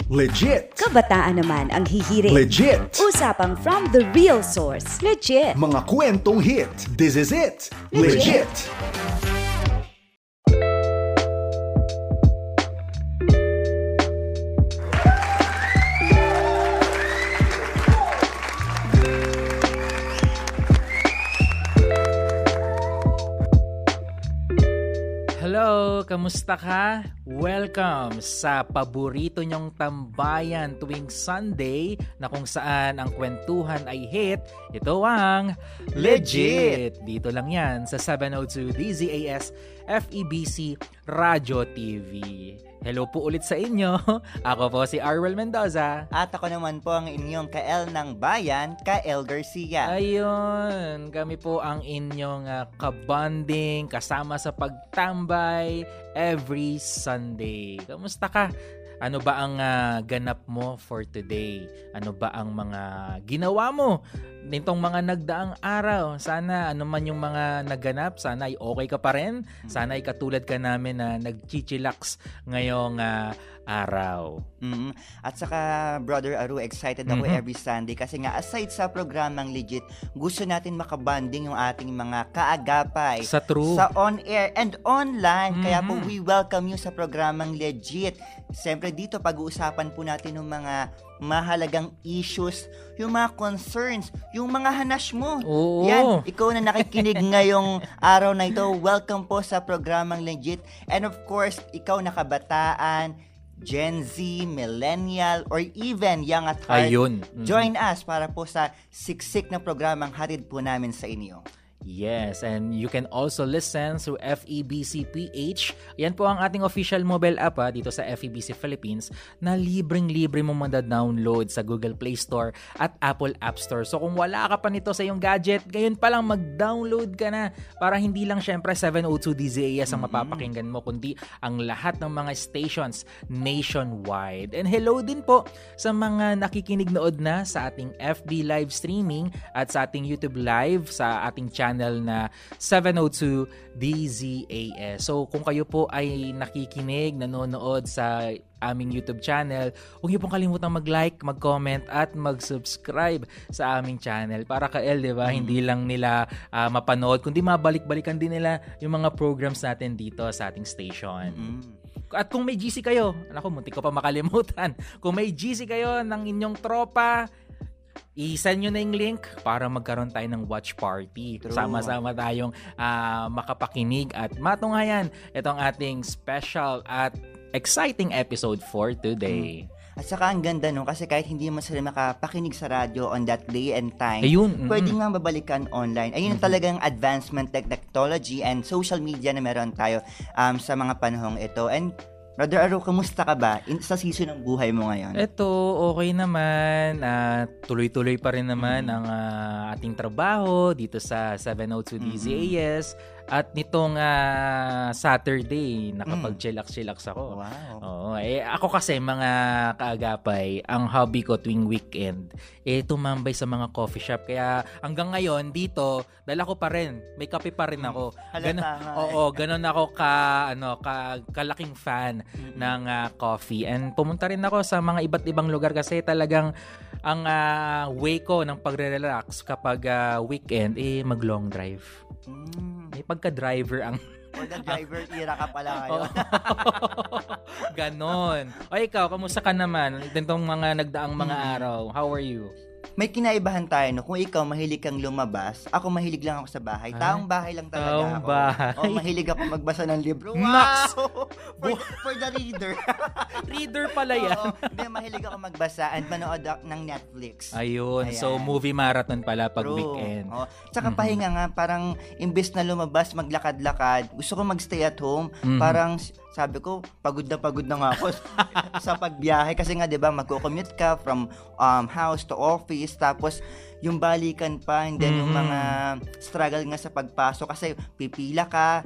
Legit. Kabataan naman ang hihirit. Legit. Usapang from the real source. Legit. Mga kwentong hit. This is it. Legit. Hello, kamusta ka? Welcome sa paborito nyong tambayan tuwing Sunday na kung saan ang kwentuhan ay hit. Ito ang Legit! Dito lang yan sa 702 DZAS FEBC Radio TV. Hello po ulit sa inyo. Ako po si Arwel Mendoza. At ako naman po ang inyong ka-El ng bayan, ka-El Garcia. Ayun, kami po ang inyong kabanding kasama sa pagtambay every Sunday. Kamusta ka? Ano ba ang ganap mo for today? Ano ba ang mga ginawa mo nitong mga nagdaang araw? Sana ano man yung mga naganap, sana ay okay ka pa rin. Sana ay katulad ka namin na nagchichilax ngayong araw. At saka, Brother Aru, excited ako every Sunday kasi nga aside sa programang Legit, gusto natin makabanding yung ating mga kaagapay Sa true. sa on-air and online. Kaya po, we welcome you sa programang Legit. Siyempre dito, pag-uusapan po natin ng mga mahalagang issues, yung mga concerns, yung mga hanash mo. Oo. Yan, ikaw na nakikinig ngayong araw na ito, welcome po sa programang Legit. And of course, ikaw na kabataan, Gen Z, Millennial, or even young at heart, Ayun. join us para po sa siksik na programang hatid po namin sa inyo. Yes, and you can also listen through FEBC PH. Yan po ang ating official mobile app dito sa FEBC Philippines na libreng-libre mo download sa Google Play Store at Apple App Store. So kung wala ka pa nito sa iyong gadget, ngayon pa lang mag-download ka na para hindi lang syempre 702 DZAS ang mapapakinggan mo, kundi ang lahat ng mga stations nationwide. And hello din po sa mga nakikinig nood na sa ating FB live streaming at sa ating YouTube live sa ating channel na 702 DZAS. So kung kayo po ay nakikinig, nanonood sa aming YouTube channel, huwag niyo pong kalimutang mag-like, mag-comment at mag-subscribe sa aming channel para ka-El, di ba? Hindi lang nila mapanood, kundi mabalik-balikan din nila yung mga programs natin dito sa ating station. At kung may GC kayo, naku, muntik ko pa makalimutan. Kung may GC kayo ng inyong tropa, i-send nyo na yung link para magkaroon tayo ng watch party. True. Sama-sama tayong makapakinig at matunghayan itong ating special at exciting episode for today. At saka ang ganda kasi kahit hindi mo sila makapakinig sa radyo on that day and time, Ayun. pwede nga babalikan online. Ayun talagang advancement technology and social media na meron tayo sa mga panahong ito. And Brother Aro, kamusta ka ba sa season ng buhay mo ngayon? Ito, okay naman. Tuloy-tuloy pa rin naman ang ating trabaho dito sa 702 DZAS. At nitong Saturday, nakapag-chillax ako. Wow. Oo, ako kasi mga kaagapay, ang hobby ko tuwing weekend, tumambay sa mga coffee shop. Kaya hanggang ngayon, dito, dala ko pa rin. May kape pa rin ako. Ganon ako kalaking fan ng coffee. And pumunta rin ako sa mga iba't ibang lugar kasi talagang ang way ko ng pagre-relax kapag weekend, mag-long drive. May pagka-driver ang... For the driver era ka pala ngayon. Ganon. O ikaw, kamusta ka naman? Itong mga nagdaang mga araw. How are you? May kinaibahan tayo, no? Kung ikaw mahilig kang lumabas, ako mahilig lang ako sa bahay. Taong bahay lang talaga taong ako. bahay. Mahilig ako magbasa ng libro. Max! For the reader. Reader pala yan. Hindi, mahilig ako magbasa and manood ng Netflix. Ayun. So, Ayan. movie marathon pala pag True. weekend. Tsaka pahinga nga, parang imbes na lumabas, maglakad-lakad, gusto ko magstay at home. Parang sabi ko, pagod na nga ako sa pagbiyahe. Kasi nga, di ba, magko-commute ka from house to office. Tapos, yung balikan pa, and then yung mga struggle nga sa pagpasok kasi pipila ka,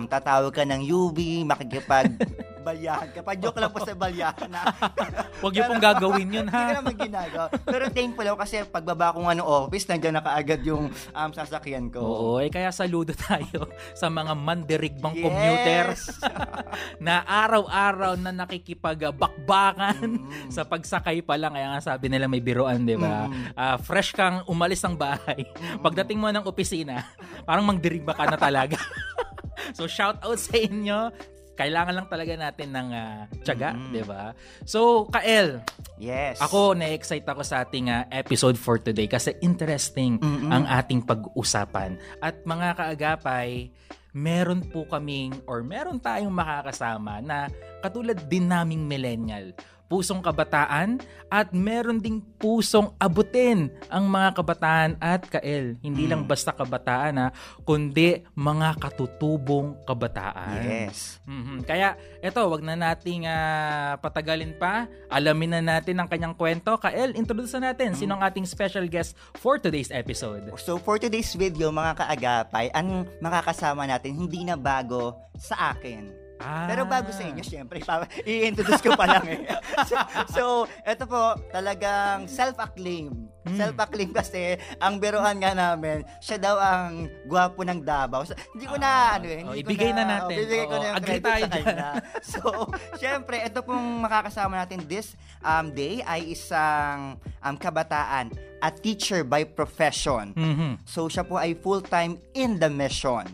tatawag ka ng UB, makikipag-balyahan ka. Pa-joke lang po sa balyahan na. Huwag niyo pong gagawin yun, Hindi ha? ko naman ginagawa. Pero thankful ako kasi pagbaba ko nga ng office, nandiyan na kaagad yung sasakyan ko. Oo, kaya saludo tayo sa mga mandirigmang Yes! commuters na araw-araw na nakikipagbakbakan sa pagsakay pa lang. Kaya nga sabi nila may biruan, di ba? Fresh kang umalis ng bahay. Pagdating mo ng opisina, parang mangdirigma ka na talaga. So shout out sa inyo. Kailangan lang talaga natin ng tiyaga, 'di ba? So, Kael, Yes. ako na-excite ako sa ating episode for today kasi interesting ang ating pag-usapan. At mga kaagapay, meron tayong makakasama na katulad din naming millennial, pusong kabataan, at meron ding pusong abutin ang mga kabataan at Kael. Hindi lang basta kabataan kundi mga katutubong kabataan. Yes. Kaya eto, wag na nating patagalin pa. Alamin na natin ang kanyang kwento. Kael, introduce na natin sino ang ating special guest for today's episode. So, for today's video, mga kaagapay, ang makakasama natin hindi na bago sa akin. Pero bago sa inyo, syempre, i-introduce ko pa lang eh. So, ito po, talagang self-acclaim. Self-acclaim kasi, ang biruan nga namin, siya daw ang gwapo ng Davao. So, hindi ko na, ibigay na natin. Ibigay ko na yung agree credit tayo sa kanya. So, syempre, ito pong makakasama natin this day ay isang kabataan at teacher by profession. So, siya po ay full-time in the mission.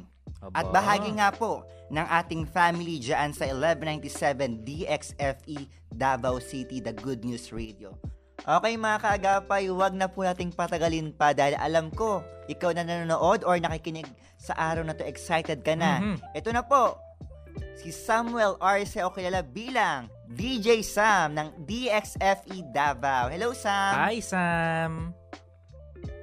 At bahagi nga po ng ating family dyan sa 1197 DXFE Davao City, The Good News Radio. Okay mga kaagapay, huwag na po nating patagalin pa dahil alam ko, ikaw na nanonood or nakikinig sa araw na to, excited ka na. Ito na po, si Samuel Arce o kilala bilang DJ Sam ng DXFE Davao. Hello Sam! Hi Sam!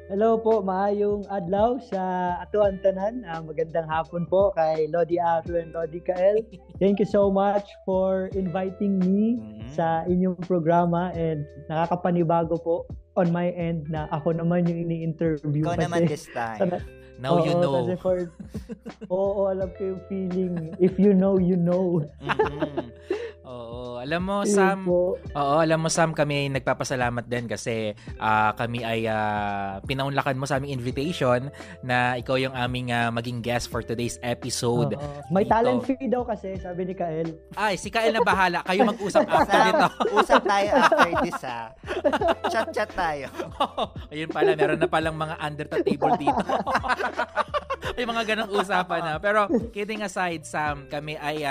Hello po, maayong adlaw sa atuan tanan. Magandang hapon po kay Lodi Aro and Lodi Kael. Thank you so much for inviting me sa inyong programa and nakakapanibago po on my end na ako naman yung ini-interview. Ikaw naman this time. Now you know. Kasi alam ko yung feeling. If you know, you know. Oo, alam mo Sam. Alam mo Sam, kami ay nagpapasalamat din kasi kami ay pinaunlakan mo sa aming invitation na ikaw yung aming maging guest for today's episode. May talent fee daw kasi, sabi ni Kael. Ay, si Kael na bahala. Kayo mag-usap after nito. Usap tayo after this Chat-chat tayo. Ayun pala, meron na palang mga under the table dito. May mga ganong usapan na. Pero kidding aside, Sam, kami ay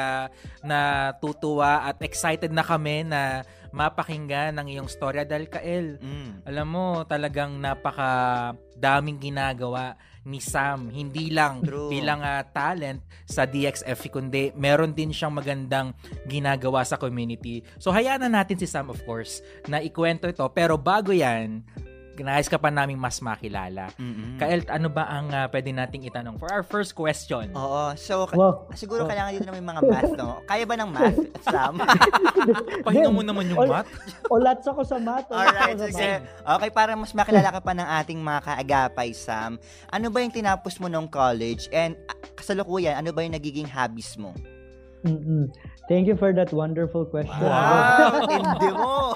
natutuwa at excited na kami na mapakinggan ng iyong storya dahil Kael, alam mo, talagang napaka daming ginagawa ni Sam, hindi lang bilang talent sa DXF, kundi meron din siyang magandang ginagawa sa community. So hayaan na natin si Sam, of course, na ikwento ito. Pero bago yan, nais ka pa naming mas makilala. Kael, ano ba ang pwede nating itanong for our first question? Oo. So, siguro kailangan dito na may mga math, no? Kaya ba ng math, Sam? Pahinga mo naman yung math. Lats ako sa math. Alright, sige. Okay, para mas makilala ka pa ng ating mga kaagapay, Sam, ano ba yung tinapos mo nung college? And kasalukuyan, ano ba yung nagiging hobbies mo? Thank you for that wonderful question. Wow! Hindi mo!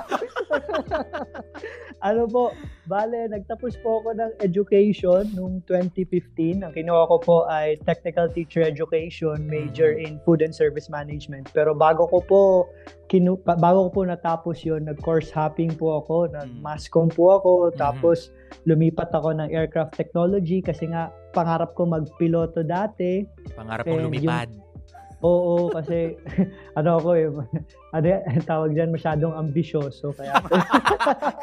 Ano po, bale, nagtapos po ako ng education noong 2015. Ang kinuha ko po ay Technical Teacher Education, major in Food and Service Management. Pero bago ko po natapos yun, nag-course hopping po ako, nag-masscom po ako, tapos lumipat ako ng Aircraft Technology kasi nga pangarap ko magpiloto dati. Pangarap kong lumipad. Oo, kasi tawag dyan, masyadong ambisyoso. Kaya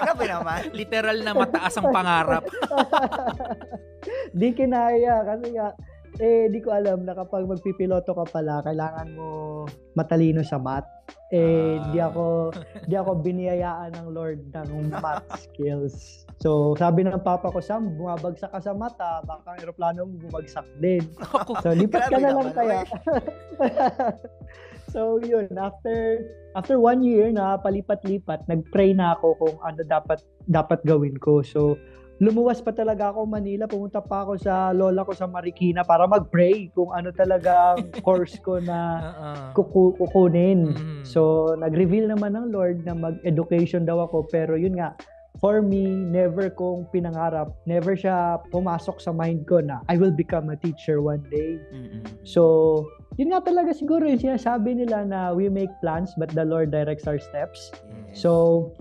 grabe naman. Literal na mataas ang pangarap. Di kinaya kasi nga, di ko alam na kapag magpipiloto ka pala, kailangan mo matalino sa math. Di ako biniyayaan ng Lord ng math skills. So, sabi ng papa ko, Sam, bumabagsak ka sa mata, baka ang aeroplano mo bumagsak din. So, lipat ka na lang kaya. So, yun, after 1 year na palipat-lipat, nag-pray na ako kung ano dapat gawin ko. So, lumuwas pa talaga ako Manila, pumunta pa ako sa lola ko sa Marikina para mag-pray kung ano talaga ang course ko na kukunin. So, nag-reveal naman ng Lord na mag-education daw ako, pero yun nga, for me, never kong pinangarap, never siya pumasok sa mind ko na I will become a teacher one day. So, yun nga talaga siguro yung sinasabi nila na we make plans but the Lord directs our steps. So,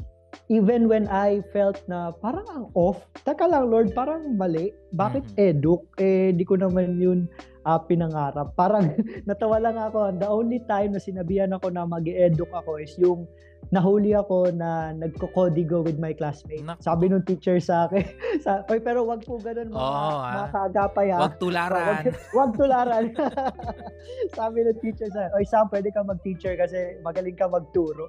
even when I felt na parang ang off, taka lang Lord, parang mali. Bakit eduk? Di ko naman yun pinangarap. Parang natawa lang ako. The only time na sinabihan ako na mag-eduk ako is yung nahuli ako na nagko-codigo with my classmate. Sabi nung teacher sa akin, oy, pero wag po ganun mga kaagapay ha. Wag tularan. Wag tularan. Sabi ng teacher sa akin, oy Sam, pwede ka mag-teacher kasi magaling ka magturo.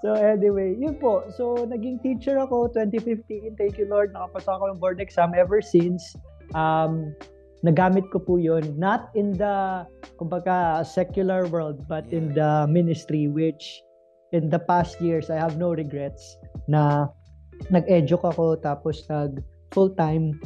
So anyway, yun po. So naging teacher ako 2015. Thank you Lord, nakapasa ako ng board exam. Ever since, nagamit ko po yun, not in the kumbaga secular world but in the ministry, which in the past years I have no regrets na nag-educ ako tapos nag full-time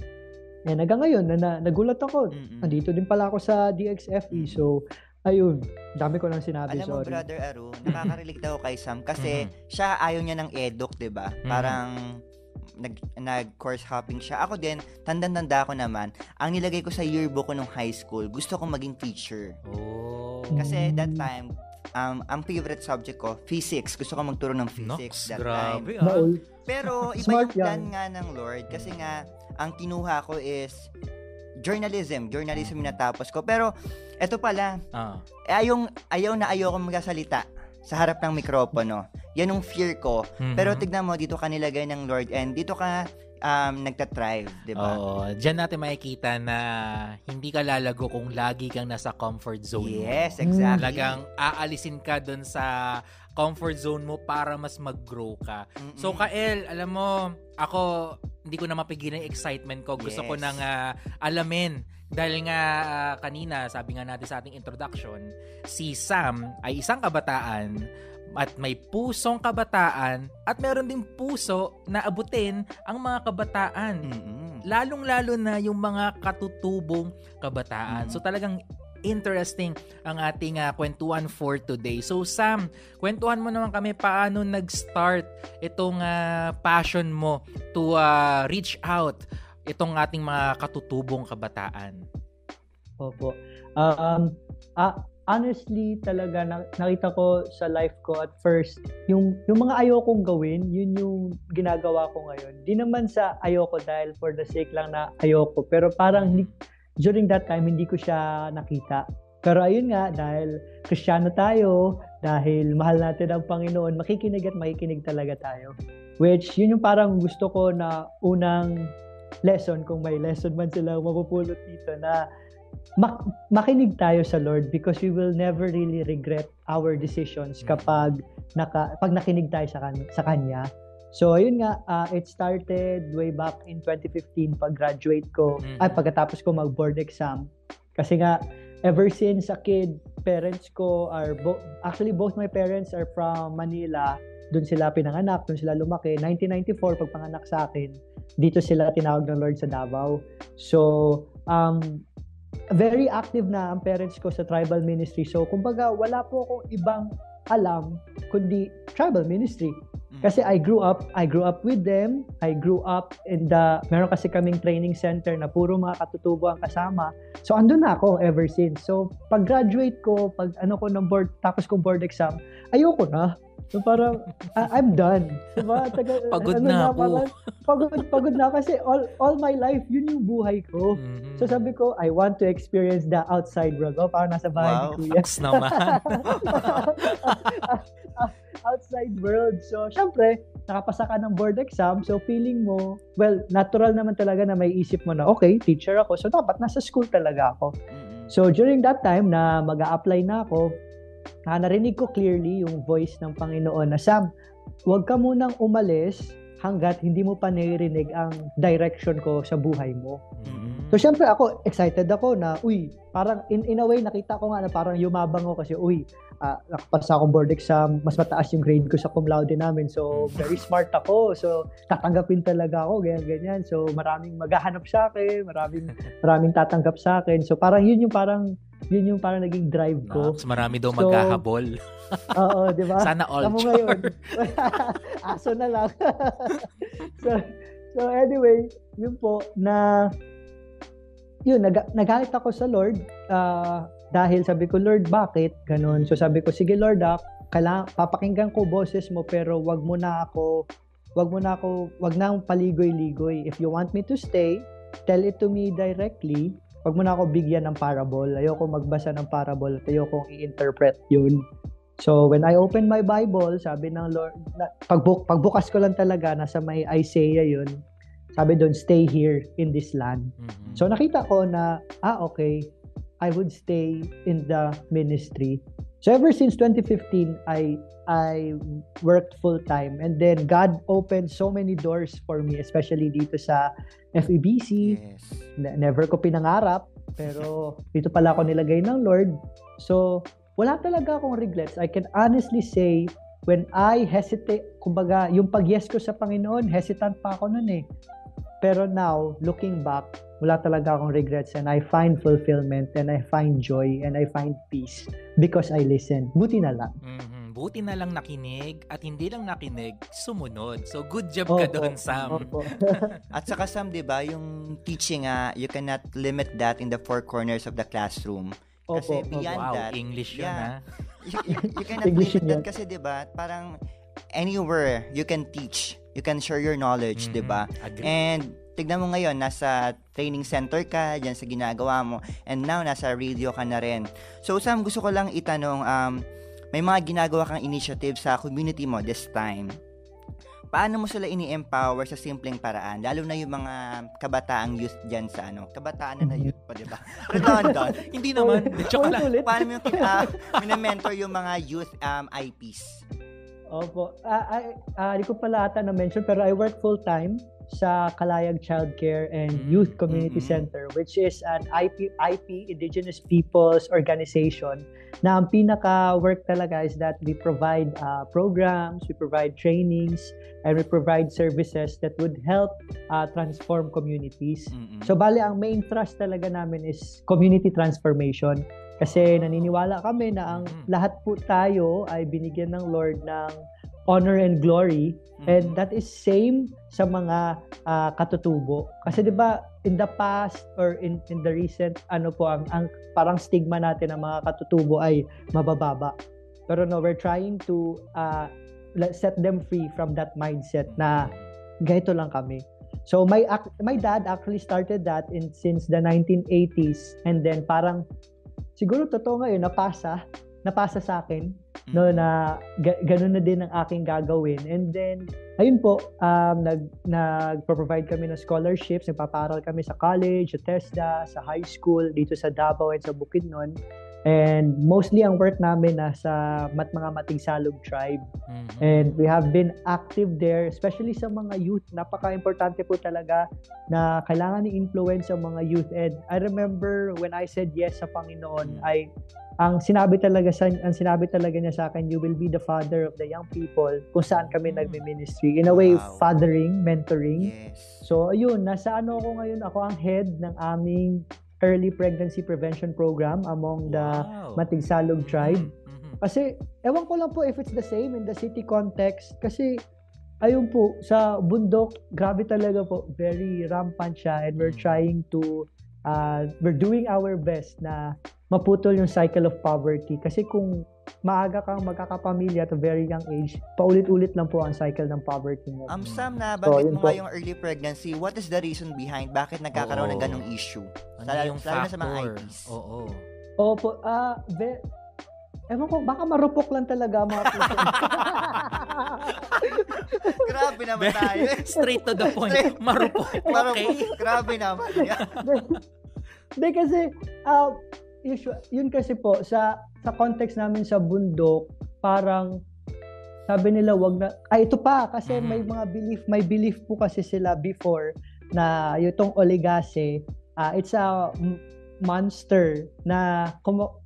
and hanggang ngayon nagulat ako, andito din pala ako sa DXFE. So ayun, dami ko nang sinabi. Alam mo, sorry. Brother Aru, nakaka-relate ako kay Sam kasi siya ayaw niya ng eduk, 'di ba? Parang nag-course hopping siya. Ako din, tanda-tanda ko naman, ang nilagay ko sa yearbook ko nung high school, gusto kong maging teacher. Kasi that time, ang favorite subject ko, physics. Gusto kong magturo ng physics that time. Pero iba yung plan nga ng Lord kasi nga, ang kinuha ko is journalism yung natapos ko. Pero, eto pala, ayaw ko magsasalita sa harap ng mikropono. Yan yung fear ko. Pero tignan mo, dito ka nilagay ng Lord and dito ka nagtatrive, di ba? Oo. Diyan natin makikita na hindi ka lalago kung lagi kang nasa comfort zone mo. Yes, exactly. Talagang aalisin ka dun sa comfort zone mo para mas mag-grow ka. So, Kael, alam mo, ako, hindi ko na mapigilan yung excitement ko. Gusto ko nang alamin. Dahil nga kanina, sabi nga natin sa ating introduction, si Sam ay isang kabataan at may pusong kabataan at meron ding puso na abutin ang mga kabataan. Lalong-lalo na yung mga katutubong kabataan. So talagang interesting ang ating kwentuhan for today. So Sam, kwentuhan mo naman kami paano nag-start itong passion mo to reach out itong ating mga katutubong kabataan. Opo. Honestly, talaga nakita ko sa life ko at first, yung mga ayokong gawin, yun yung ginagawa ko ngayon. Di naman sa ayoko dahil for the sake lang na ayoko. Pero parang during that time, hindi ko siya nakita. Pero ayun nga, dahil Kristiyano tayo, dahil mahal natin ang Panginoon, makikinig at makikinig talaga tayo. Which, yun yung parang gusto ko na unang lesson, kung may lesson man sila mapupulot dito, na makinig tayo sa Lord because we will never really regret our decisions kapag nakinig tayo sa Kanya. So, ayun nga, it started way back in 2015 pag-graduate ko, pagkatapos ko mag-board exam. Kasi nga, ever since a kid, parents ko are, actually both my parents are from Manila. Doon sila pinanganak, doon sila lumaki. 1994, pag panganak sa akin, dito sila tinawag ng Lord sa Davao. So, very active na ang parents ko sa tribal ministry. So, kumbaga, wala po akong ibang alam kundi tribal ministry. Kasi I grew up with them. I grew up meron kasi kaming training center na puro mga katutubo ang kasama. So, andun na ako ever since. So, pag-graduate ko, tapos kong board exam, ayoko na. So parang I'm done. Diba? Pagod na ako. Pagod na kasi all my life yun yung buhay ko. So sabi ko, I want to experience the outside world. Parang nasa bahay ni Kuya. Wow, naman. Outside world. So syempre, nakapasa ka ng board exam. So feeling mo, well, natural naman talaga na may isip mo na, okay, teacher ako. So dapat nasa school talaga ako. So during that time na mag-a-apply na ako, narinig ko clearly yung voice ng Panginoon na, Sam, huwag ka munang umalis hanggat hindi mo pa naririnig ang direction ko sa buhay mo. So, syempre ako, excited ako na, parang in a way, nakita ko nga na parang yumabang ako kasi, nakapasa akong board exam, mas mataas yung grade ko sa cum laude namin. So, very smart ako. So, tatanggapin talaga ako, ganyan. So, maraming maghahanap sa akin, maraming tatanggap sa akin. So, parang yun yung parang naging drive ko. Mas marami daw maghahabol. Oo, di ba? Sana all Tamo ngayon. Aso na lang. so anyway, yun po na nagalit ako sa Lord dahil sabi ko, Lord, bakit? Ganon. So sabi ko, sige Lord, papakinggan ko boses mo pero wag na akong paligoy-ligoy. If you want me to stay, tell it to me directly. Wag mo na ako bigyan ng parable. Ayoko magbasa ng parable. Ayoko i-interpret yun. So, when I opened my Bible, sabi ng Lord, pagbukas ko lang talaga, nasa may Isaiah yun, sabi doon, stay here in this land. So, nakita ko na, okay, I would stay in the ministry. So, ever since 2015, I worked full-time. And then, God opened so many doors for me, especially dito sa FEBC. Yes. Never ko pinangarap, pero dito pala ako nilagay ng Lord. So, wala talaga akong regrets. I can honestly say, when I hesitate, kumbaga, yung pag-yes ko sa Panginoon, hesitant pa ako nun eh. Pero now, looking back, wala talaga akong regrets and I find fulfillment and I find joy and I find peace because I listen. Buti na lang. Buti na lang nakinig at hindi lang nakinig, sumunod. So, good job ka doon, Sam. At saka, Sam, di ba, yung teaching, you cannot limit that in the four corners of the classroom. Kasi beyond that, English yun, ha? You cannot limit that kasi, di ba, parang anywhere you can teach, you can share your knowledge, di ba? And tignan mo ngayon, nasa training center ka, dyan sa ginagawa mo, and now nasa radio ka na rin. So, Sam, gusto ko lang itanong, may mga ginagawa kang initiative sa community mo this time. Paano mo sila ini-empower sa simpleng paraan? Lalo na yung mga kabataang youth dyan sa kabataan na youth pa, di ba? Redundant. Hindi naman. Paano mo yung mina-mentor yung mga youth IPs? Opo. Hindi ko pala ata na-mention, pero I work full-time sa Kalayag Childcare and Youth Community Center, which is an IP, Indigenous Peoples Organization, na ang pinaka-work talaga is that we provide programs, we provide trainings, and we provide services that would help transform communities. So, bale, ang main thrust talaga namin is community transformation. Kasi naniniwala kami na ang lahat po tayo ay binigyan ng Lord ng honor and glory, and that is same sa mga katutubo. Kasi 'di ba in the past or in the recent ang parang stigma natin ng mga katutubo ay mabababa. Pero no, we're trying to set them free from that mindset na ganito lang kami. So my dad actually started that since the 1980s, and then parang siguro totoo ngayon napasa sa akin no na ganun na din ang aking gagawin. And then ayun po, nagpo-provide kami ng scholarships, nagpapaaral kami sa college, sa TESDA, sa high school dito sa Davao at sa Bukidnon. And mostly ang work namin nasa mga Matigsalog tribe. And we have been active there, especially sa mga youth. Napaka-importante po talaga na kailangan i-influence ang mga youth. And I remember when I said yes sa Panginoon, ang sinabi talaga niya sa akin, you will be the father of the young people, kung saan kami nagme-ministry. In a way, fathering, mentoring. Yes. So, ayun, nasa ako ngayon, ako ang head ng aming early pregnancy prevention program among the Matigsalog tribe. Kasi, ewan ko lang po if it's the same in the city context. Kasi, ayun po, sa bundok, grabe talaga po, very rampant siya, and we're trying to, we're doing our best na maputol yung cycle of poverty. Kasi kung maaga kang magkakapamilya at a very young age, paulit-ulit lang po ang cycle ng poverty mo. Sam, nabanggit mo nga yung early pregnancy. What is the reason behind bakit nagkakaroon ng ganong issue? Ano yung factor? Na sa mga IPs. Opo, ewan ko, baka marupok lang talaga mga puso. Grabe naman tayo. Straight to the point. Marupok. Okay. Grabe naman. Hindi kasi, yun kasi po, sa context namin sa bundok, parang sabi nila wag na, ito pa, kasi may belief po kasi sila before na itong oligase, it's a monster na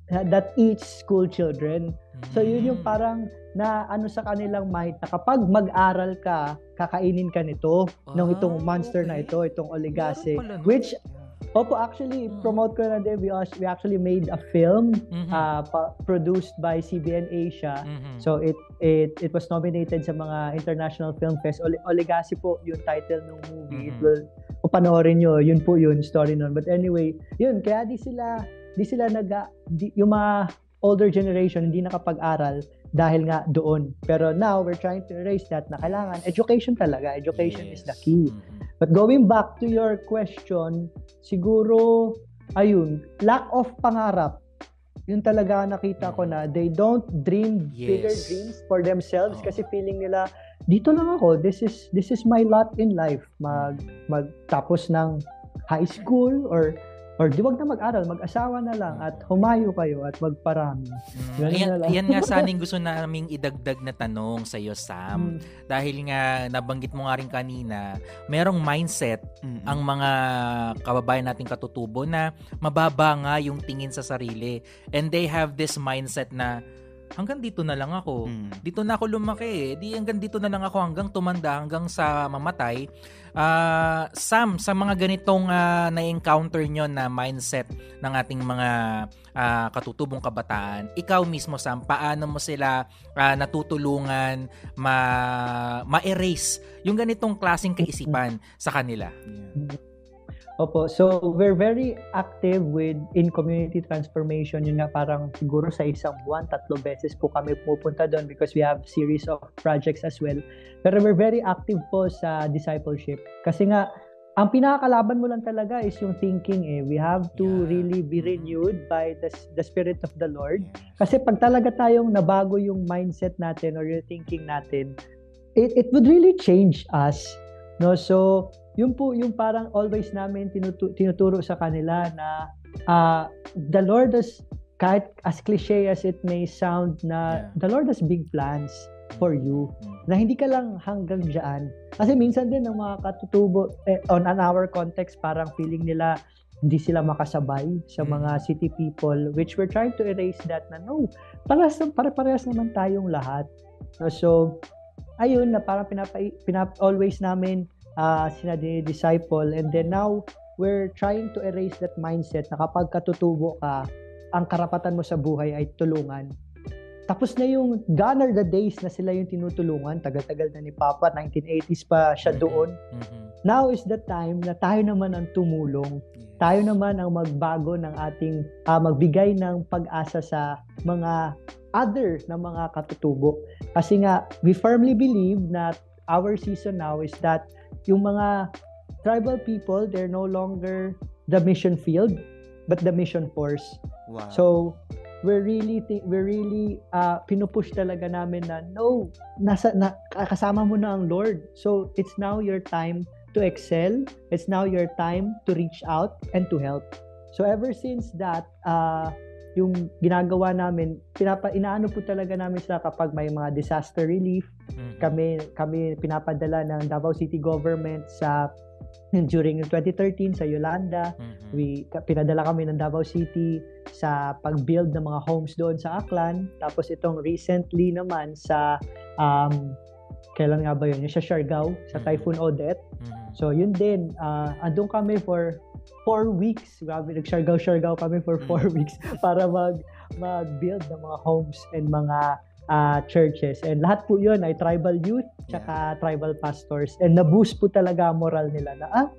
that eats school children. So yun yung parang na ano sa kanilang mind na kapag mag-aral ka, kakainin ka nito ng itong monster na ito, itong Oligase, which actually promote ko na din. We actually made a film produced by CBN Asia. So it was nominated sa mga International Film Fest. Oligase po yung title ng movie. It will panoorin nyo, yun po yun story nun. But anyway, yun kaya di sila yung mga older generation hindi nakapag-aral dahil nga doon. Pero now we're trying to erase that na kailangan education talaga. Education is the key. But going back to your question, siguro, lack of pangarap. Yun talaga nakita ko na they don't dream bigger dreams for themselves kasi feeling nila, dito lang ako, this is my lot in life. Magtapos ng high school or di wag na mag-aral, mag-asawa na lang at humayo kayo at magparami. Yan nga saning gusto naming idagdag na tanong sa iyo, Sam. Dahil nga nabanggit mo nga rin kanina, merong mindset ang mga kababayan nating katutubo na mababa nga yung tingin sa sarili. And they have this mindset na hanggang dito na lang ako. Dito na ako lumaki. Hanggang dito na lang ako hanggang tumanda, hanggang sa mamatay. Sam, sa mga ganitong na-encounter nyo na mindset ng ating mga katutubong kabataan, ikaw mismo, Sam, paano mo sila natutulungan ma-erase yung ganitong klaseng kaisipan sa kanila? Opo, so we're very active in community transformation. Yun nga parang siguro sa isang buwan, 3 beses po kami pupunta doon because we have series of projects as well. Pero we're very active po sa discipleship. Kasi nga, ang pinakakalaban mo lang talaga is yung thinking We have to really be renewed by the Spirit of the Lord. Kasi pag talaga tayong nabago yung mindset natin or yung thinking natin, it would really change us. No, so yun po yung parang always namin tinuturo sa kanila na the Lord has, kahit as cliche as it may sound, na the Lord has big plans for you. Na hindi ka lang hanggang dyan. Kasi minsan din ang mga katutubo on our context, parang feeling nila hindi sila makasabay sa mga city people, which we're trying to erase that na no, pare-parehas naman tayong lahat. So ayun na parang always namin disciple, and then now we're trying to erase that mindset na kapag katutubo ka, ang karapatan mo sa buhay ay tulungan. Tapos na yung gone are the days na sila yung tinutulungan. Tagal-tagal na ni Papa, 1980s pa siya doon. Now is the time na tayo naman ang tumulong. Tayo naman ang magbago ng ating magbigay ng pag-asa sa mga other na mga katutubo. Kasi nga we firmly believe na our season now is that yung mga tribal people, they're no longer the mission field, but the mission force. Wow. So, we're really pinupush talaga namin na no, kasama mo na ang Lord. So, it's now your time to excel. It's now your time to reach out and to help. So, ever since that, yung ginagawa namin, inaano po talaga namin sila kapag may mga disaster relief. Kami pinapadala ng Davao City government during 2013 sa Yolanda. Pinadala kami ng Davao City sa pag-build ng mga homes doon sa Aklan. Tapos itong recently naman sa kailan nga ba yun? Yung sa Siargao, sa Typhoon Odette. So yun din, andun kami for 4 weeks. Nag-Siargao kami for 4 weeks para mag-build ng mga homes and mga churches. And lahat po yun ay tribal youth tsaka tribal pastors. And na-boost po talaga ang moral nila na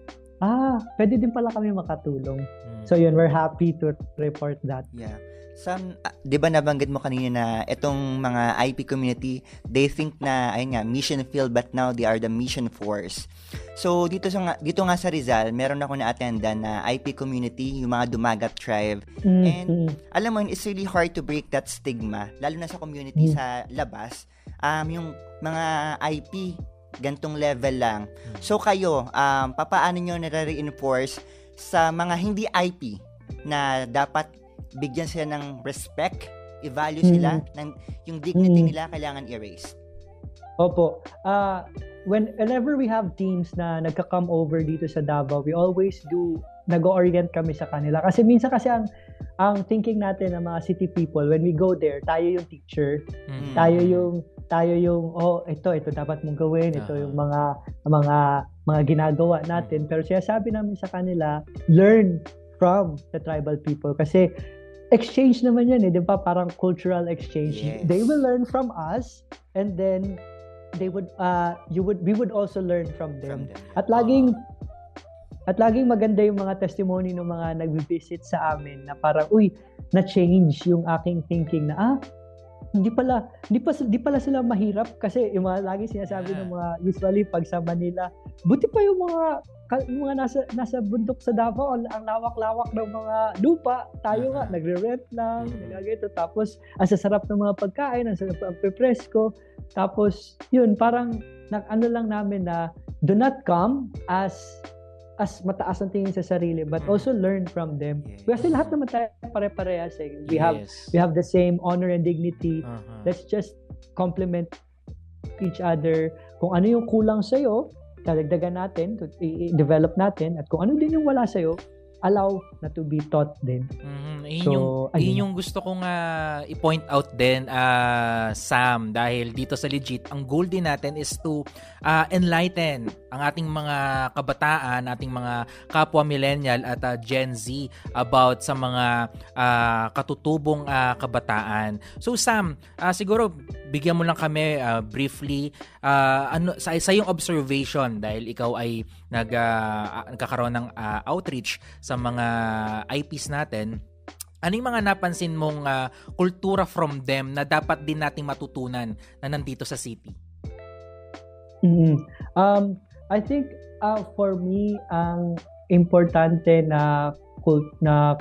pwede din pala kami makatulong. So yun, we're happy to report that. Yeah. Sam, di ba nabanggit mo kanina na itong mga IP community, they think na, ayun nga, mission field, but now they are the mission force. So, dito nga sa Rizal, meron ako na-attenda na IP community, yung mga Dumagat tribe. And, alam mo yun, it's really hard to break that stigma, lalo na sa community sa labas. Yung mga IP, gantong level lang. So, kayo, papaano nyo nare-reinforce sa mga hindi IP na dapat bigyan sila ng respect, i-value sila, yung dignity nila kailangan erase? Opo. Whenever we have teams na nagka-come over dito sa Davao, we always do nag-orient kami sa kanila. Kasi minsan kasi ang thinking natin ng mga city people, when we go there, tayo yung teacher, tayo yung ito dapat mong gawin, ito yung mga ginagawa natin. Pero sinasabi namin sa kanila, learn from the tribal people kasi exchange naman yan, di ba? Parang cultural exchange. Yes. They will learn from us, and then we would also learn from them. At laging maganda yung mga testimony ng mga nag-visit sa amin na parang, na-change yung aking thinking na, hindi pala sila mahirap kasi yung mga lagi sinasabi ng mga usually pag sa Manila, buti pa yung mga nasa bundok sa Davao, ang lawak-lawak ng mga lupa, tayo nga nagre-rent lang, nagagito, tapos ang sasarap ng mga pagkain, ang sarap ang presko, tapos yun parang ano lang namin na do not come as mataas ang tingin sa sarili, but also learn from them. Kasi lahat naman tayo pare-parehas eh. We have the same honor and dignity. Let's just compliment each other. Kung ano yung kulang sa'yo, dadagdagan natin, i-develop natin, at kung ano din yung wala sa'yo, allow na to be taught din. Yun yung gusto kong i-point out din, Sam, dahil dito sa Legit, ang goal din natin is to enlighten ang ating mga kabataan, ating mga kapwa millennial at Gen Z about sa mga katutubong kabataan. So Sam, siguro bigyan mo lang kami briefly sa iyong observation dahil ikaw ay nagkakaroon ng outreach sa mga IPs natin. Ano yung mga napansin mong kultura from them na dapat din nating matutunan na nandito sa city? I think for me, ang importante na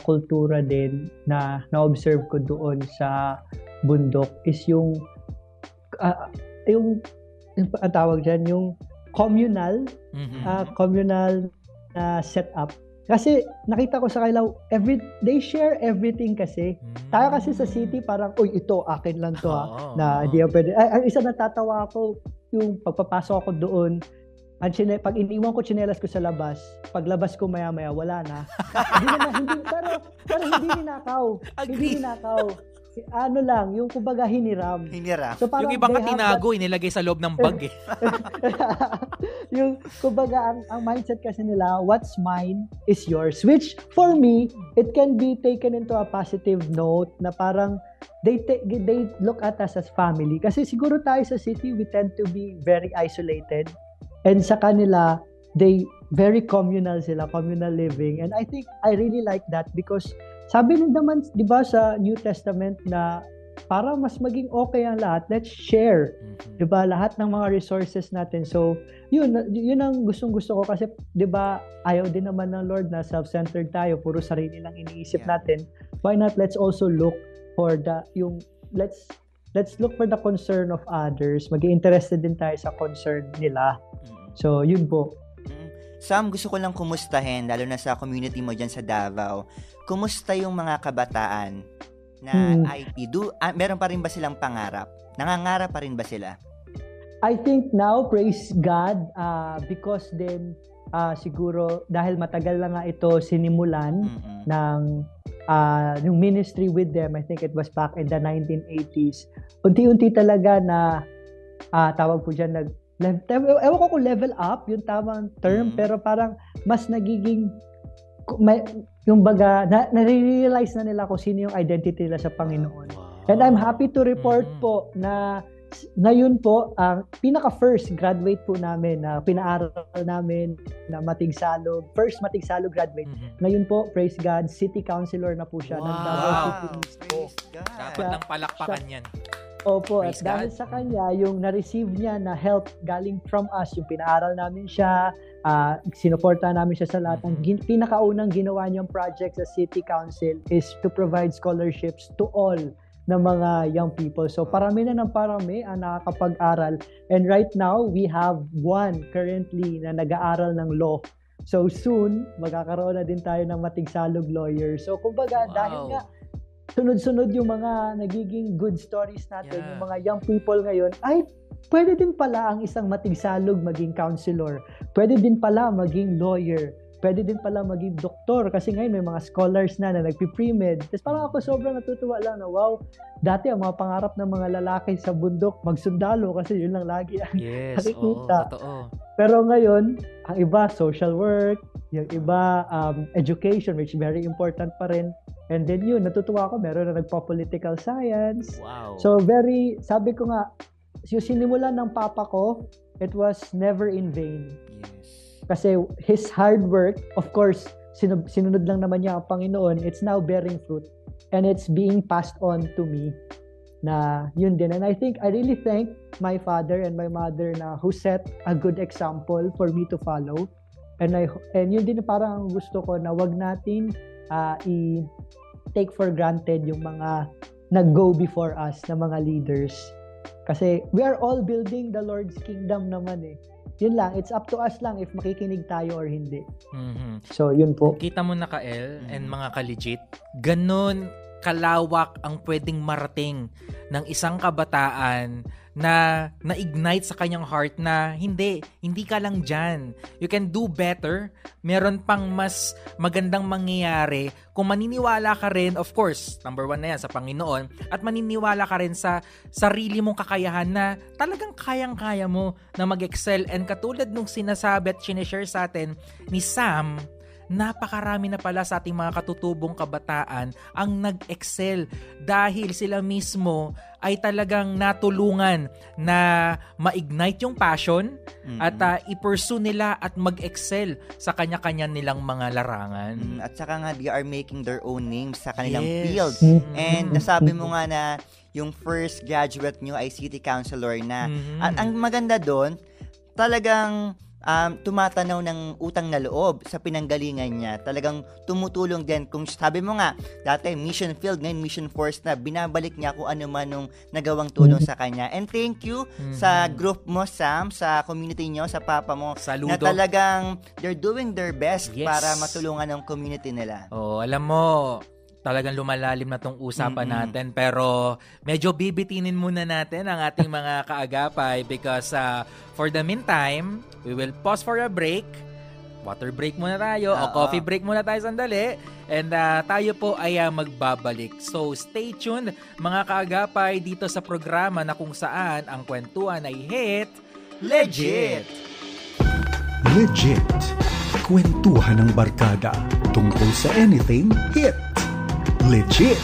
kultura din na na-observe ko doon sa bundok is yung tawag dyan, yung communal setup. Kasi nakita ko sa kanila, they share everything kasi. Tayo kasi sa city parang, ito, akin lang to na hindi pwede. Ang isa natatawa ako, yung pagpapasok ako doon, pag iniwan ko tsinelas ko sa labas, paglabas ko maya-maya, wala na. Pero hindi ninakaw. Hindi ninakaw. Ano lang, yung kumbaga hiniram. So, yung ibang tinago, inilagay sa loob ng bag eh. Yung kumbaga, ang mindset kasi nila, what's mine is yours. Which, for me, it can be taken into a positive note na parang they look at us as family. Kasi siguro tayo sa city, we tend to be very isolated. And sa kanila, they very communal sila, communal living. And I think I really like that because sabi din naman, di ba, sa New Testament na para mas maging okay ang lahat, let's share, di ba, lahat ng mga resources natin. So, yun ang gustong-gusto ko kasi, di ba, ayaw din naman ng Lord na self-centered tayo, puro sarili lang iniisip natin. Why not, let's also look for let's look for the concern of others. Maging interested din tayo sa concern nila. So, yun po. Sam, gusto ko lang kumustahin, lalo na sa community mo dyan sa Davao. Kumusta yung mga kabataan na IP? Meron pa rin ba silang pangarap? Nangangarap pa rin ba sila? I think now, praise God, because then siguro dahil matagal na nga ito sinimulan ng yung ministry with them. I think it was back in the 1980s. Unti-unti talaga na tawag po dyan, ewan ko kung level up yung tamang term, pero parang mas nagiging yung baga, nare-realize na nila kung sino yung identity nila sa Panginoon. And I'm happy to report po na ngayon po, ang pinaka-first graduate po namin na pinaaral namin na Matigsalog, first Matigsalog graduate. Ngayon po, praise God, city councilor na po siya ng Davao City mismo. Dapat ng palakpakan yan. Opo, at dahil sa kanya, yung na-receive niya na help galing from us, yung pinaaral namin siya, sinuporta namin siya sa lahat. Ang pinakaunang ginawa niyang project sa City Council is to provide scholarships to all ng mga young people. So parami na ng parami ang nakakapag-aral. And right now, we have one currently na nag-aaral ng law. So soon, magkakaroon na din tayo ng Matigsalog lawyer. So kumbaga, dahil nga, sunod-sunod yung mga nagiging good stories natin, yung mga young people ngayon, ay, pwede din pala ang isang Matigsalog maging counselor. Pwede din pala maging lawyer. pwede din pala maging doktor kasi ngayon may mga scholars na nagpi-pre-med. Tapos parang ako sobrang natutuwa lang na wow, dati ang mga pangarap ng mga lalaki sa bundok, magsundalo kasi yun lang lagi ang nakikita. Totoo. Pero ngayon, ang iba, social work, yung iba, education, which very important pa rin. And then yun, natutuwa ako, meron na nagpa-political science. Wow. So sabi ko nga, yung sinimulan ng papa ko, it was never in vain. Yes. Kasi his hard work, of course, sinunod lang naman niya ang Panginoon, it's now bearing fruit. And it's being passed on to me na yun din. And I think, I really thank my father and my mother na who set a good example for me to follow. And yun din parang gusto ko na wag natin i-take for granted yung mga nag-go before us na mga leaders. Kasi we are all building the Lord's kingdom naman eh. Yun lang, it's up to us lang if makikinig tayo or hindi. Mm-hmm. So, yun po. Kita mo na ka-El and mga ka-legit, ganun kalawak ang pwedeng marating ng isang kabataan na na-ignite sa kanyang heart na hindi ka lang dyan. You can do better. Meron pang mas magandang mangyayari kung maniniwala ka rin, of course, number 1 na yan sa Panginoon, at maniniwala ka rin sa sarili mong kakayahan na talagang kayang-kaya mo na mag-excel. And katulad nung sinasabi at sinishare sa atin ni Sam, napakarami na pala sa ating mga katutubong kabataan ang nag-excel dahil sila mismo ay talagang natulungan na ma-ignite yung passion at i-pursue nila at mag-excel sa kanya-kanya nilang mga larangan. At saka nga, they are making their own names sa kanilang Yes. field. And nasabi mo nga na yung first graduate nyo ay city councilor na. At ang maganda doon, talagang tumatanaw ng utang na loob sa pinanggalingan niya. Talagang tumutulong din. Kung sabi mo nga, dati mission field, ngayon mission force na, binabalik niya kung ano man nung nagawang tulong sa kanya. And thank you sa group mo, Sam, sa community nyo, sa papa mo, Saludo. na talagang they're doing their best Yes. para matulungan ng community nila. Oh, alam mo, talagang lumalalim na tong usapan natin, pero medyo bibitinin muna natin ang ating mga kaagapay because for the meantime, we will pause for a break. Water break muna tayo o coffee break muna tayo sandali, and tayo po ay magbabalik. So stay tuned mga kaagapay dito sa programa na kung saan ang kwentuhan ay hit legit. Legit. Kwentuhan ng barkada tungkol sa anything hit. Legit.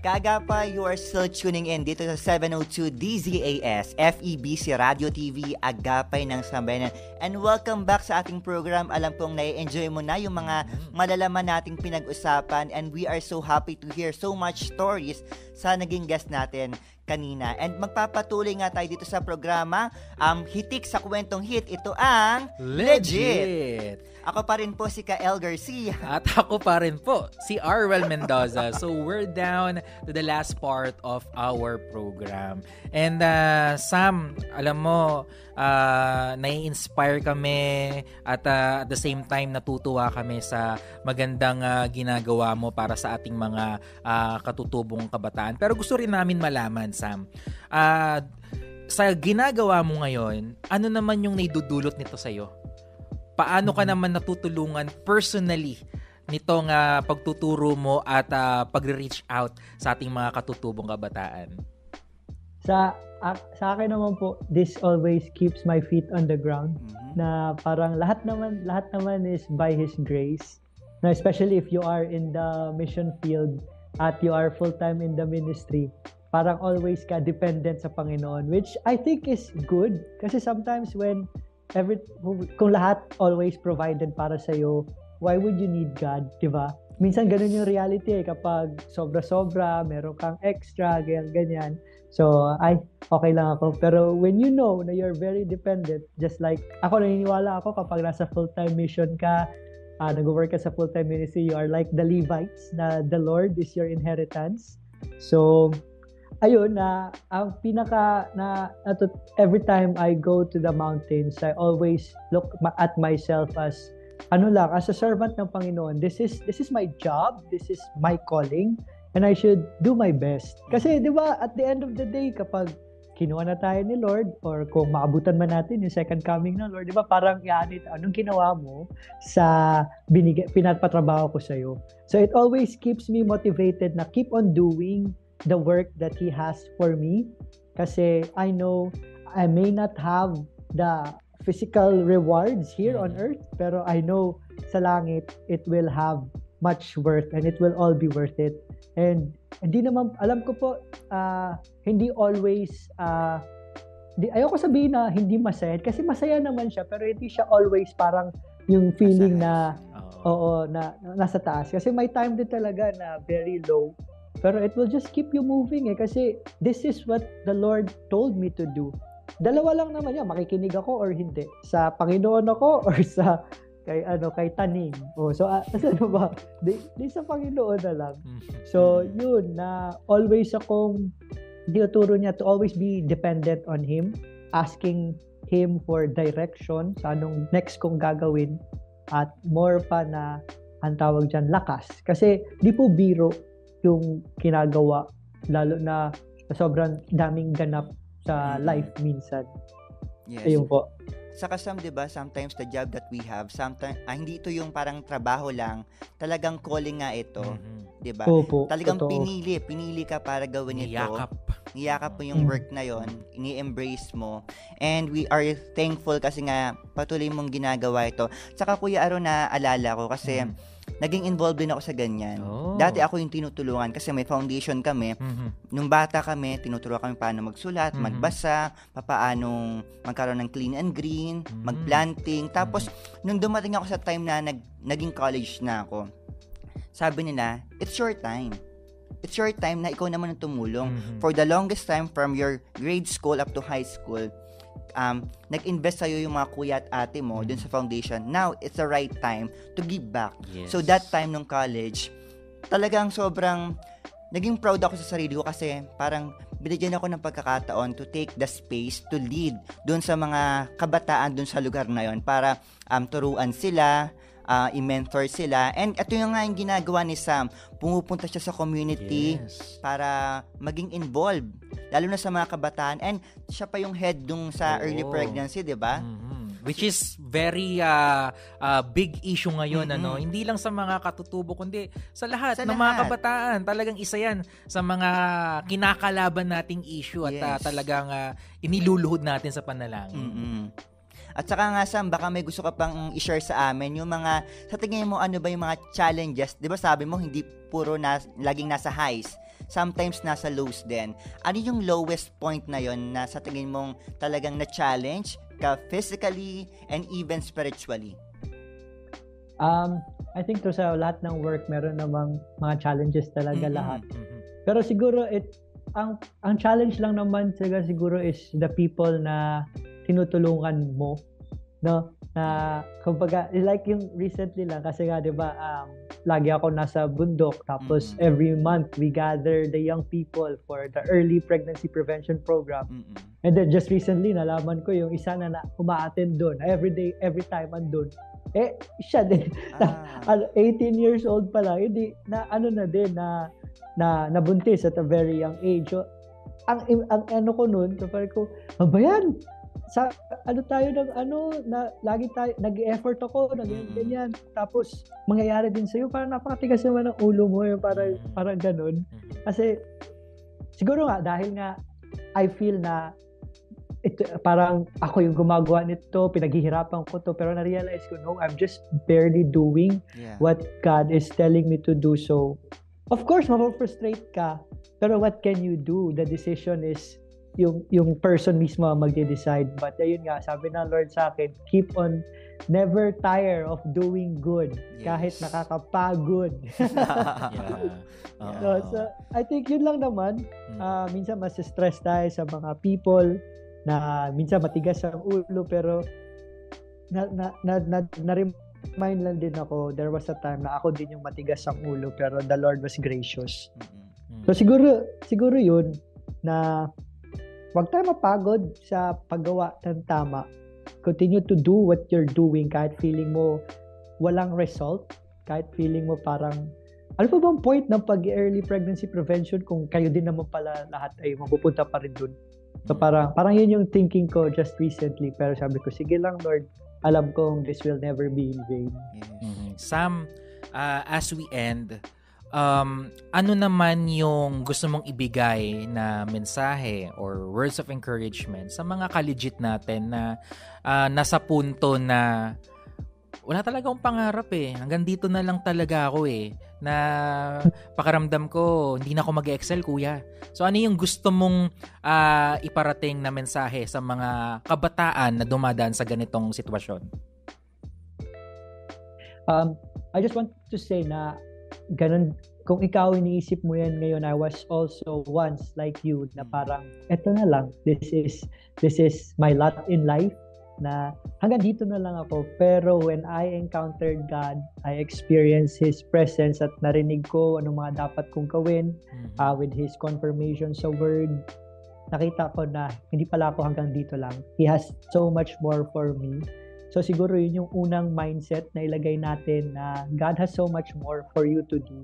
Kaagapay, you are still tuning in dito sa 702 DZAS, FEBC Radio TV, Agapay ng Sambayanan. And welcome back sa ating program. Alam pong nai-enjoy mo na yung mga malalaman nating pinag-usapan, and we are so happy to hear so much stories sa naging guest natin kanina. And magpapatuloy nga tayo dito sa programa, hitik sa kwentong hit, ito ang Legit! Ako pa rin po si Kael Garcia. At ako pa rin po, si Arwel Mendoza. So we're down to the last part of our program. And Sam, alam mo, nai-inspire kami at at the same time natutuwa kami sa magandang ginagawa mo para sa ating mga katutubong kabataan. Pero gusto rin namin malaman, Sam, sa ginagawa mo ngayon, ano naman yung naidudulot nito sa'yo? Paano ka naman natutulungan personally nitong pagtuturo mo at pag-reach out sa ating mga katutubong kabataan? Sa akin naman po, this always keeps my feet on the ground. Na parang lahat naman is by His grace. Na especially if you are in the mission field at you are full-time in the ministry, parang always ka dependent sa Panginoon, which I think is good. Kasi sometimes when kung lahat always provided para sa'yo, why would you need God, diba? Minsan ganun yung reality kapag sobra-sobra, meron kang extra, ganyan. So, okay lang ako. Pero when you know na you're very dependent, just like ako, naniniwala ako kapag nasa full-time mission ka, nag-work ka sa full-time ministry, you are like the Levites, na the Lord is your inheritance. So, ayun na ang every time I go to the mountains, I always look at myself as as a servant ng Panginoon. This is my job, this is my calling, and I should do my best. Kasi, di ba, at the end of the day, kapag kinuha na tayo ni Lord, or kung maabutan man natin yung second coming ng Lord, di ba, parang yanit, anong ginawa mo sa pinapatrabaho ko sa'yo? So, it always keeps me motivated na keep on doing the work that He has for me. Kasi I know I may not have the physical rewards here on earth, pero I know sa langit it will have much worth and it will all be worth it. And hindi naman, alam ko po, hindi always, ayoko sabihin na hindi masaya, kasi masaya naman siya, pero hindi siya always parang yung feeling na, na nasa taas. Kasi may time din talaga na very low, pero it will just keep you moving kasi this is what the Lord told me to do. Dalawa lang naman yan, makikinig ako or hindi. Sa Panginoon ako or sa kay tanim. So ano ba? Di sa Panginoon na lang. So yun, na always akong tinuturo niya to always be dependent on Him, asking Him for direction sa anong next kong gagawin, at more pa na ang tawag dyan, lakas. Kasi di po biro yung ginagawa, lalo na sobrang daming ganap sa life minsan. Yes. Ayun po. Saka diba, sometimes the job that we have, sometimes, hindi ito yung parang trabaho lang, talagang calling nga ito, diba? Opo, talagang totoo. pinili ka para gawin ito. Niyakap mo yung work na yon, ini-embrace mo, and we are thankful kasi nga patuloy mong ginagawa ito. Saka Kuya Aaron, naalala ko kasi naging involved din ako sa ganyan. Dati ako yung tinutulungan kasi may foundation kami. Nung bata kami, tinuturuan kami paano magsulat, magbasa, paano magkaroon ng clean and green, magplanting. Tapos, nung dumating ako sa time na naging college na ako, sabi nila, it's your time. It's your time na ikaw naman ang tumulong. For the longest time, from your grade school up to high school, nag-invest sa'yo yung mga kuya at ate mo dun sa foundation. Now, it's the right time to give back. Yes. So, that time nung college, talagang sobrang naging proud ako sa sarili ko kasi parang binigyan ako ng pagkakataon to take the space to lead dun sa mga kabataan dun sa lugar na yon para turuan sila, i-mentor sila. And ito yung nga yung ginagawa ni Sam. Pumupunta siya sa community para maging involved, lalo na sa mga kabataan. And siya pa yung head dung sa early pregnancy, di ba? Which is very big issue ngayon, ano? Hindi lang sa mga katutubo, kundi sa lahat ng mga kabataan. Talagang isa yan sa mga kinakalaban nating issue at talagang iniluluhod natin sa panalangin. At saka nga, Sam, baka may gusto ka pang i-share sa amin yung mga, sa tingin mo, ano ba yung mga challenges? Di ba sabi mo, hindi puro laging nasa highs. Sometimes nasa lows din. Ano yung lowest point na yon na sa tingin mong talagang na-challenge ka physically and even spiritually? I think to sa lahat ng work, meron namang mga challenges talaga lahat. Pero siguro, ang challenge lang naman siguro is the people na tinutulungan mo, no? Na kumbaga, like yung recently lang kasi nga 'di ba, lagi ako nasa bundok, tapos every month we gather the young people for the early pregnancy prevention program. And then just recently nalaman ko yung isa na uma-attend doon every day, every time andun. Siya din 18 years old pa lang, hindi na na nabuntis at a very young age. So, ang ano ko noon, so parang ko, bayan, sa tayo na lagi tayo nag-effort ako ganyan, tapos mangyayari din sa'yo, parang napakatigas naman ng ulo mo, yung parang ganun. Kasi siguro nga dahil nga I feel na parang ako yung gumagawa nito, pinaghihirapan ko to, pero na-realize ko, no, I'm just barely doing what God is telling me to do. So of course ma-frustrate ka, pero what can you do? The decision is yung person mismo ang magde-decide. But ayun nga, sabi ng Lord sa akin, keep on, never tire of doing good, kahit nakakapagod. So I think yun lang naman. Minsan mas stress tayo sa mga people na minsan matigas ang ulo, pero na-remind lang din ako, there was a time na ako din yung matigas ang ulo, pero the Lord was gracious. So siguro yun, na huwag tayo mapagod sa paggawa ng tama. Continue to do what you're doing kahit feeling mo walang result, kahit feeling mo parang ano pa bang point ng pag-early pregnancy prevention kung kayo din naman pala lahat ay mapupunta pa rin dun? So parang yun yung thinking ko just recently. Pero sabi ko, sige lang Lord, alam kong this will never be in vain. Sam, as we end, ano naman yung gusto mong ibigay na mensahe or words of encouragement sa mga ka-legit natin na nasa punto na wala talaga akong pangarap hanggang dito na lang talaga ako na pakaramdam ko hindi na ako mag-excel kuya. So ano yung gusto mong iparating na mensahe sa mga kabataan na dumadaan sa ganitong sitwasyon? I just want to say na ganun, kung ikaw iniisip mo yan ngayon, I was also once like you na parang eto na lang, this is my lot in life, na hanggang dito na lang ako. Pero when I encountered God, I experienced His presence at narinig ko anong mga dapat kong gawin with His confirmation sa Word. Nakita ko na hindi pala ako hanggang dito lang. He has so much more for me. So siguro yun yung unang mindset na ilagay natin na God has so much more for you to do.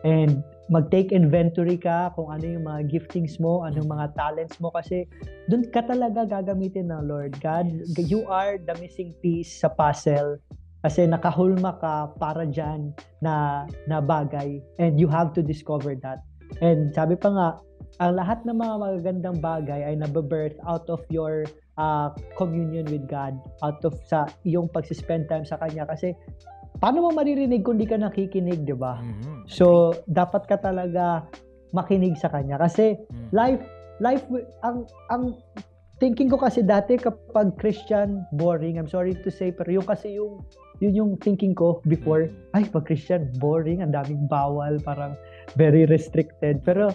And mag-take inventory ka kung ano yung mga giftings mo, anong mga talents mo, kasi doon ka talaga gagamitin ng Lord. God, you are the missing piece sa puzzle kasi nakahulma ka para dyan na bagay, and you have to discover that. And sabi pa nga, ang lahat ng mga magagandang bagay ay nababirth out of your communion with God, out of sa iyong pag-spend time sa Kanya. Kasi paano mo maririnig kung di ka nakikinig, di ba? So, dapat ka talaga makinig sa Kanya. Kasi life, ang thinking ko kasi dati kapag Christian, boring. I'm sorry to say, pero yun yung thinking ko before. Ay, pag Christian, boring. Ang daming bawal, parang very restricted. Pero,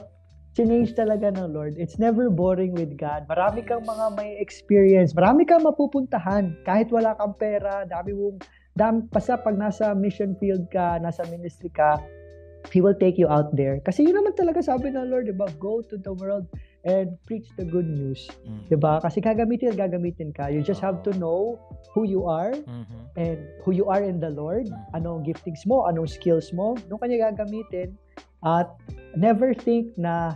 change talaga ng Lord. It's never boring with God. Marami kang mga may experience. Marami kang mapupuntahan. Kahit wala kang pera, basta pag nasa mission field ka, nasa ministry ka, He will take you out there. Kasi yun naman talaga sabi ng Lord, diba? Go to the world and preach the good news. Diba? Kasi gagamitin ka. You just have to know who you are and who you are in the Lord. Anong giftings mo, anong skills mo, nung kanya gagamitin. At never think na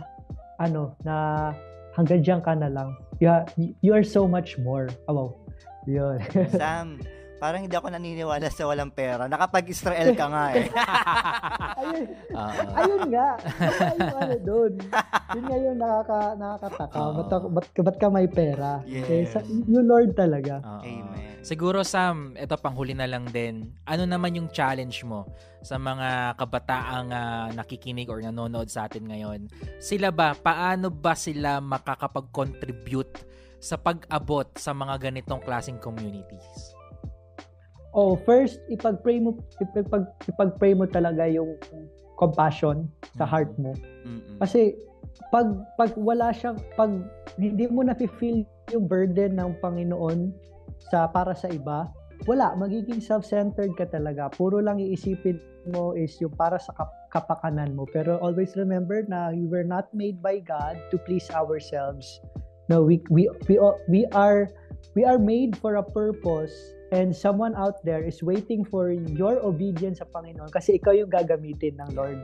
hanggang dyan ka na lang. You are so much more. Wow. Yun. Sam, parang hindi ako naniniwala sa walang pera. Nakapag-Israel ka nga Ayun nga. Ayun doon. Yun nga yung nakakataka. Ba't ka may pera? Yes. Yung Lord talaga. Amen. Siguro Sam, ito panghuli na lang din. Ano naman yung challenge mo sa mga kabataang nakikinig or nanonood sa atin ngayon? Paano ba sila makakapag-contribute sa pag-abot sa mga ganitong klaseng communities? First, ipag-pray mo talaga yung compassion sa heart mo. Kasi pag hindi mo na-feel yung burden ng Panginoon para sa iba, wala, magiging self-centered ka talaga. Puro lang iisipin mo is yung para sa kapakanan mo. Pero always remember na we were not made by God to please ourselves. No, we are made for a purpose. And someone out there is waiting for your obedience sa Panginoon kasi ikaw yung gagamitin ng Lord.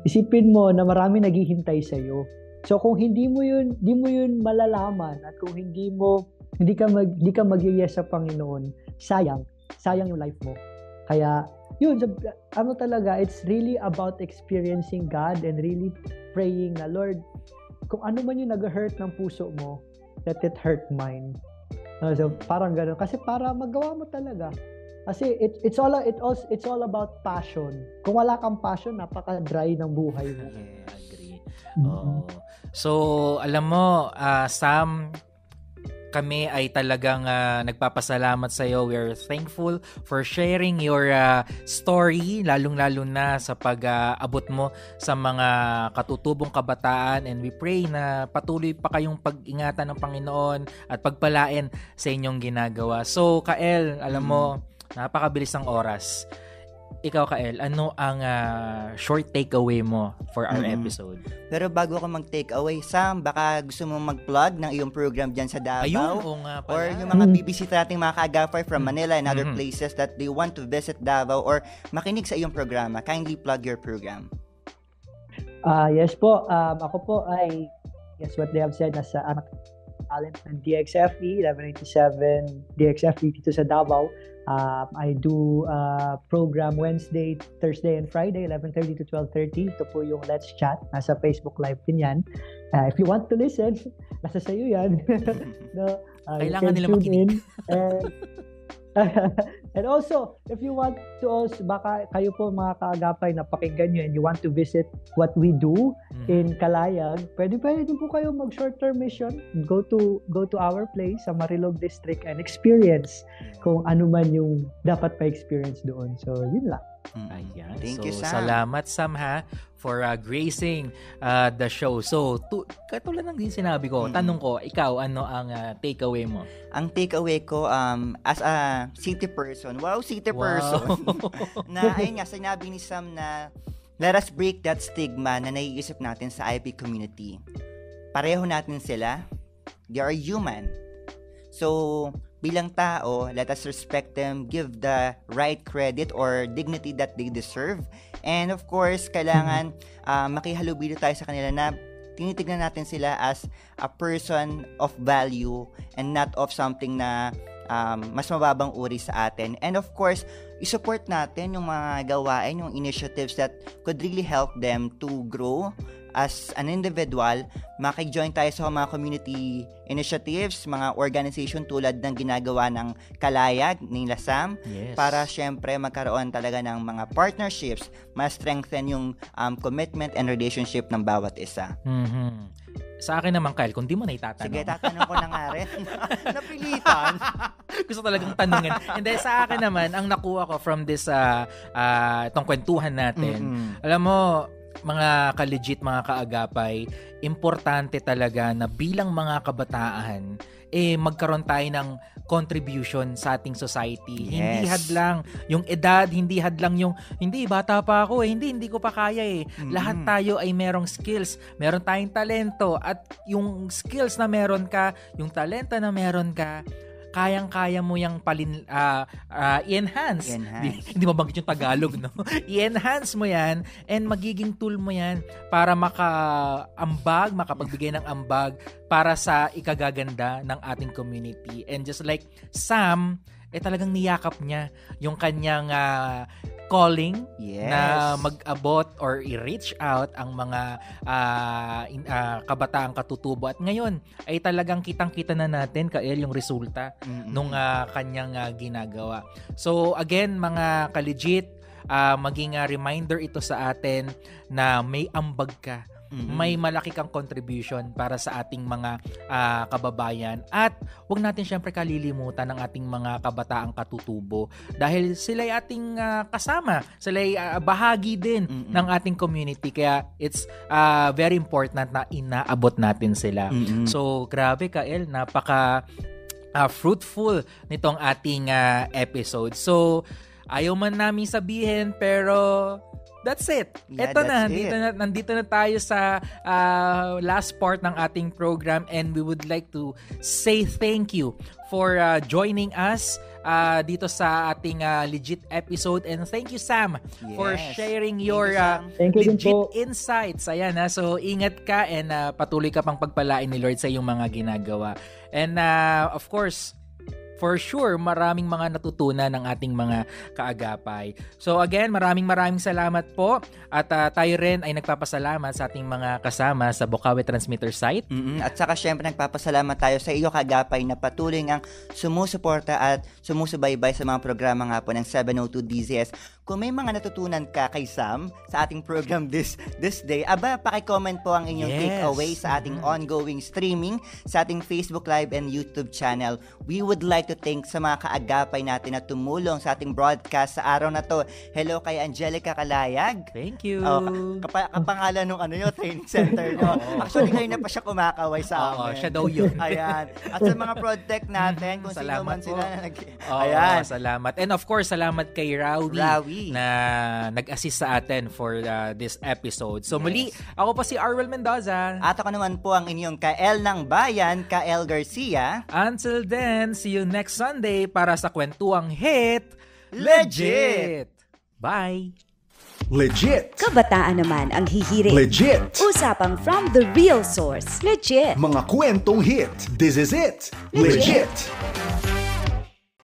Isipin mo na marami naghihintay sa iyo. So kung hindi mo yun malalaman at kung hindi ka mag-yes sa Panginoon, sayang yung life mo. Kaya yun, talaga, it's really about experiencing God and really praying na, Lord, kung ano man yung nag-hurt ng puso mo, let it hurt mine. So parang gano'n kasi para magawa mo talaga. Kasi it's all about passion. Kung wala kang passion, napaka-dry ng buhay mo. Yeah, agree. So alam mo, Sam, kami ay talagang nagpapasalamat sa iyo. We are thankful for sharing your story, lalong-lalo na sa pag-abot mo sa mga katutubong kabataan, and we pray na patuloy pa kayong pag-ingatan ng Panginoon at pagpalain sa inyong ginagawa. So, Kael, alam mo, napakabilis ang oras. Ikaw, Kael, ano ang short takeaway mo for our episode? Pero bago ako mag-takeaway, Sam, baka gusto mo mag-plug ng iyong program dyan sa Davao? Ayun, oo nga pala. Or yung mga bibisita nating mga kaagapay from Manila and other places that they want to visit Davao or makinig sa iyong programa. Kindly plug your program. Yes po. Ako po ay, yes, what they have said, nasa anak talent ng DXFE, 1187 DXFE dito sa Davao. I do program Wednesday, Thursday, and Friday, 11:30 to 12:30. Ito po yung Let's Chat. Nasa Facebook Live din yan. If you want to listen, nasa sayo yan. No, Kailangan nila makinig. And also, if you want to also, baka kayo po mga kaagapay na pakinggan nyo and you want to visit what we do in Kalayag, pwede din po kayo mag short-term mission. Go to our place sa Marilog District and experience kung ano man yung dapat pa-experience doon. So, yun lang. Ayan. Thank so, you, Sam. Salamat, Sam, ha, for gracing the show. So, katulad ng din sinabi ko, tanong ko, ikaw, ano ang takeaway mo? Ang takeaway ko, as a city person, person, na, ayun nga, sinabi ni Sam na, let us break that stigma na naiisip natin sa IP community. Pareho natin sila. They are human. So, bilang tao, let us respect them, give the right credit or dignity that they deserve. And of course, kailangan makihalubilo tayo sa kanila na tinitignan natin sila as a person of value and not of something na mas mababang uri sa atin. And of course, isupport natin yung mga gawain, yung initiatives that could really help them to grow as an individual. Maki-join tayo sa mga community initiatives, mga organization tulad ng ginagawa ng Kalayag, nila Sam, para syempre magkaroon talaga ng mga partnerships, ma-strengthen yung commitment and relationship ng bawat isa. Sa akin naman, Kyle, kung di mo na itatanong. Sige, tatanong ko na nga rin. Napilitan. Gusto talagang tanungin. And then sa akin naman, ang nakuha ko from this itong kwentuhan natin, alam mo, mga ka-legit, mga kaagapay, importante talaga na bilang mga kabataan, magkaroon tayo ng contribution sa ating society. Yes. Hindi hadlang yung edad, hindi hadlang yung, hindi, bata pa ako hindi ko pa kaya Lahat tayo ay merong skills, meron tayong talento, at yung skills na meron ka, yung talento na meron ka, kayang-kaya mo yung i-enhance. Hindi mabanggit yung Tagalog, no? I-enhance mo yan and magiging tool mo yan para makapagbigay ng ambag para sa ikagaganda ng ating community. And just like Sam, talagang niyakap niya yung kanyang calling na mag-abot or i-reach out ang mga kabataang katutubo. At ngayon ay talagang kitang-kita na natin, Kael, yung resulta nung kanyang ginagawa. So again, mga ka-legit, maging reminder ito sa atin na may ambag ka. May malaki kang contribution para sa ating mga kababayan, at huwag natin syempre kalilimutan ng ating mga kabataang katutubo dahil sila ay ating kasama, sila ay bahagi din ng ating community, kaya it's very important na inaabot natin sila. So grabe, Kael, napaka fruitful nitong ating episode. So ayaw man namin sabihin, pero that's it. Ito na, nandito na tayo sa last part ng ating program, and we would like to say thank you for joining us dito sa ating legit episode, and thank you, Sam, for sharing your legit insights. Ayan, so ingat ka, and patuloy ka pang pagpalain ni Lord sa iyong mga ginagawa. And of course, for sure, maraming mga natutunan ng ating mga kaagapay. So again, maraming salamat po. At tayo rin ay nagpapasalamat sa ating mga kasama sa Bokawe Transmitter site. At saka syempre nagpapasalamat tayo sa iyo, kaagapay, na patuloy ngang sumusuporta at sumusubaybay sa mga programa nga po ng 702 DZS. Kung may mga natutunan ka kay Sam sa ating program this day, paki-comment po ang inyong takeaway sa ating ongoing streaming sa ating Facebook Live and YouTube channel. We would like to thank sa mga kaagapay natin na tumulong sa ating broadcast sa araw na to. Hello kay Angelica Kalayag. Thank you. Kapangalan nung training center nyo. Actually, ngayon na pa siya kumakaway sa amin. Siya daw yun. Ayan. At sa mga project natin, kung sino man sila na ayan. Salamat. And of course, salamat kay Rawi na nag-assist sa atin for this episode. So muli, ako po si Arwel Mendoza. At ako naman po ang inyong Kael ng Bayan, Kael Garcia. Until then, see you next Sunday para sa kwentuang hit Legit! Bye! Legit. Kabataan naman ang hihirit. Legit. Usapang from the real source. Legit. Mga kwentong hit. This is it. Legit. Legit.